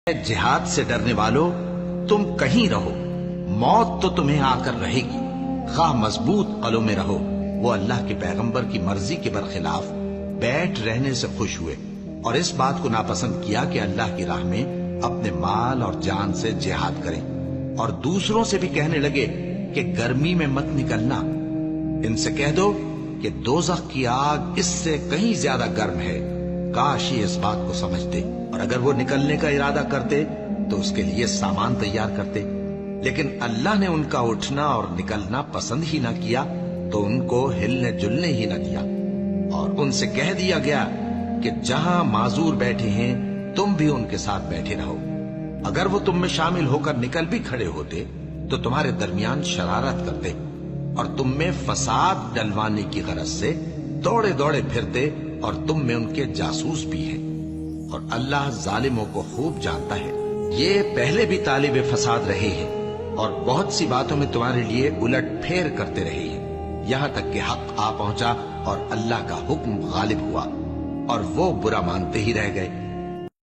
जिहाद से डरने वालों, तुम कहीं रहो, मौत तो तुम्हें आकर रहेगी, खा मजबूत कलों में रहो। वो अल्लाह के पैगंबर की मर्जी के बरखिलाफ बैठ रहने से खुश हुए और इस बात को नापसंद किया कि अल्लाह की राह में अपने माल और जान से जिहाद करें, और दूसरों से भी कहने लगे कि गर्मी में मत निकलना। इनसे कह दो कि दोज़ख की आग इससे कहीं ज्यादा गर्म है। काश ये इस बात को समझते, और अगर वो निकलने का इरादा करते तो उसके लिए सामान तैयार करते। लेकिन अल्लाह ने उनका उठना और निकलना पसंद ही ना किया, तो उनको हिलने जुलने ही न दिया। और उनसे कह दिया गया कि जहां माजूर बैठे हैं तुम भी उनके साथ बैठे रहो। अगर वो तुम में शामिल होकर निकल भी खड़े होते तो तुम्हारे दरमियान शरारत करते और तुम में फसाद डलवाने की गरज से दौड़े दौड़े फिरते, और तुम में उनके जासूस भी हैं। और अल्लाह जालिमों को खूब जानता है। ये पहले भी तालिब फसाद रहे हैं और बहुत सी बातों में तुम्हारे लिए उलट फेर करते रहे हैं, यहाँ तक कि हक आ पहुंचा और अल्लाह का हुक्म गालिब हुआ और वो बुरा मानते ही रह गए।